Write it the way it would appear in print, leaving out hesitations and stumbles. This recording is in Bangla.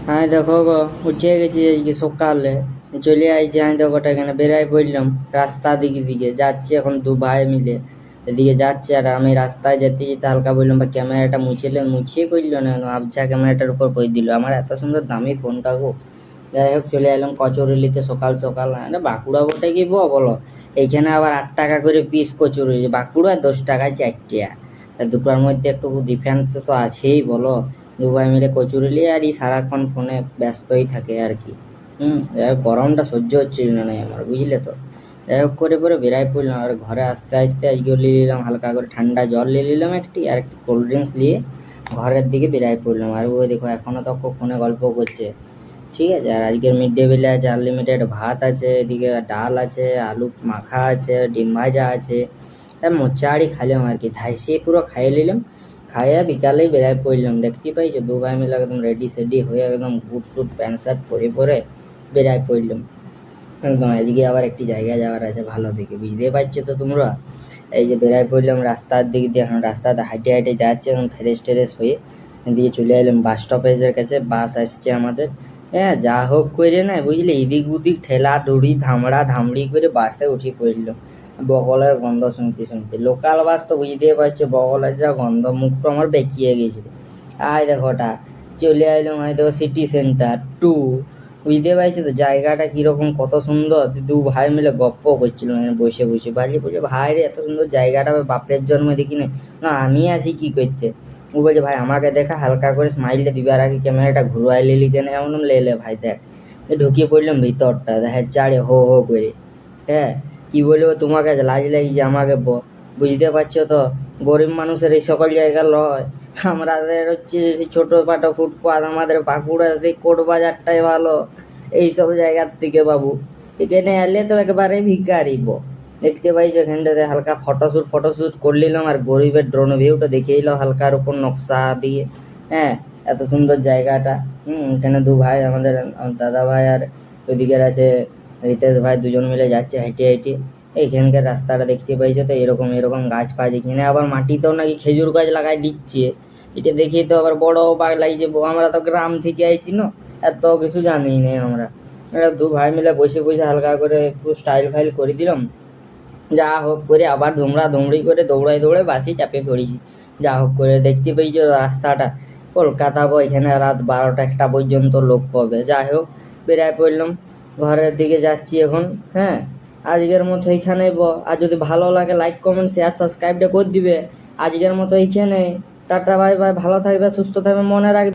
হ্যাঁ দেখো গো, উঠে গেছি আজকে সকালে, চলে আইছি। আমি দেখো এখানে বেড়াই পড়লাম রাস্তা দিকে দিকে যাচ্ছি এখন দু ভাই মিলে এদিকে যাচ্ছে। আর আমি রাস্তায় যেতে যেতে হালকা বললাম বা ক্যামেরাটা মুছিয়ে করলো না, আবছা ক্যামেরাটার উপর করে দিল আমার এত সুন্দর দামি ফোনটা গো। যাই হোক চলে এলাম কচুরিলিতে সকাল সকাল। আরে বাঁকুড়া বটে কি বলো, এইখানে আবার 8 টাকা করে পিস কচুরি, বাঁকুড়া 10 টাকায় 4টা। তা দুটোর মধ্যে একটু ডিফারেন্স তো আছেই বলো। দু ভাই মিলে কচুরি আর এই সারাক্ষণ ফোনে ব্যস্তই থাকে আর কি। যাই হোক গরমটা সহ্য হচ্ছিল না আমার, বুঝলে তো। যাই হোক করে পরে বেরাই পড়লাম, আর ঘরে আসতে আসতে আজকে নিয়ে নিলাম হালকা করে ঠান্ডা জল নিয়ে নিলাম একটি, আর একটি কোল্ড ড্রিঙ্কস নিয়ে ঘরের দিকে বেরাই পড়লাম। আর ওই দেখো এখনো তো ফোনে গল্প করছে। ঠিক আছে, আর আজকের মিড ডে মিলে আছে আনলিমিটেড ভাত আছে, এদিকে ডাল আছে, আলু মাখা আছে, ডিম ভাজা আছে। মোচাড়ি খাইলাম আর কি, ধাইসে পুরো খাইয়ে নিলাম। খাইয়া বিকালেই বেরাই পড়লাম, দেখতেই পাইছো দু ভাই মিলে একদম রেডি সেডি হয়ে একদম বুট শুট প্যান্ট শার্ট পরে পরে বেরাই পড়লাম। একদম আজকে আবার একটি জায়গায় যাওয়ার আছে ভালো দেখে, বুঝতেই পারছো তো তোমরা। এই যে বেরাই পড়লাম রাস্তার দিক দিয়ে, এখন রাস্তাতে হাঁটে হাঁটে যাচ্ছে এখন ফ্রেশ ট্রেশ হয়ে দিয়ে চলে এলাম বাস স্টপেজের কাছে। বাস আসছে আমাদের। হ্যাঁ যা হোক করে না বুঝলি, এদিক ওদিক ঠেলা দড়ি ধামড়া ধামড়ি করে বাসে উঠে পড়লো। বগলের গন্ধ শুনতে শুনতে, লোকাল বাস তো বুঝতেই পারছো, বগলের যা গন্ধ, মুখটা আমার বেঁকিয়ে গেছিল। আয় দেখোটা চলে আইলাম, আমি দেখো সিটি সেন্টার টু। বুঝতে পারছো তো জায়গাটা কিরকম, কত সুন্দর। দু ভাই মিলে গপ্প করছিল মানে বসে বসে, বাজে বলছে ভাই রে এত সুন্দর জায়গাটা আমার বাপের জন্মে দেখি না। না আমি আছি কি করতে। ও বলছে ভাই আমাকে দেখা, হালকা করে স্মাইলটা দিবার আগে ক্যামেরাটা ঘুরোয় লিলি কেন এমন, লে ভাই দেখ। ঢুকিয়ে পড়লাম ভিতরটা, হ্যাঁ চারে হো হো করে। হ্যাঁ কি বলবো তোমাকে, লাজ লাগছে আমাকে বুঝতে পারছো তো। গরিব মানুষের এই সকল জায়গা লয়, আমাদের হচ্ছে যে ছোটখাটো ফুটপাত, আমাদের বাঁকুড়া সেই কোট বাজারটাই ভালো এইসব জায়গার থেকে বাবু। এখানে এলে তো একেবারে ভিখারি দেখতে পাইছো এখানটাতে হালকা ফটোশ্যুট করে নিলাম, আর গরিবের ড্রোন ভিউটা দেখে এলো হালকার উপর নকশা দিয়ে। হ্যাঁ এত সুন্দর জায়গাটা। এখানে দু ভাই আমাদের, দাদা ভাই আর ওইদিকের আছে রিতেশ ভাই, দুজন মিলে যাচ্ছে হেঁটে হেঁটে। এইখানকার রাস্তাটা দেখতে পাইছো তো, এরকম এরকম গাছ ফাছ, এখানে আবার মাটিতেও নাকি খেজুর গাছ লাগাই দিচ্ছে। এটা দেখে তো আবার বড় অবাক লাগছে, আমরা তো গ্রাম থেকে আইছি না, এত কিছু জানি না আমরা। এরা দু ভাই মিলে বসে বসে হালকা করে একটু স্টাইল ফাইল করে দিলাম। যা হোক করে আবার ধুমড়ি করে দৌড়াই বাসে চাপে পড়েছি। যা হোক করে দেখতে পেয়েছি রাস্তাটা, কলকাতা এখানে রাত 12টা 1টা পর্যন্ত লোক পাবে। যাই হোক বেরায় পড়লাম, ঘরের দিকে যাচ্ছি এখন। হ্যাঁ আজকের মতো এইখানে আর যদি ভালো লাগে লাইক কমেন্ট শেয়ার সাবস্ক্রাইবটা করে দিবে। আজকের মতো এইখানে টাটা বাই বাই, ভালো থাকবে সুস্থ থাকবে, মনে রাখবে।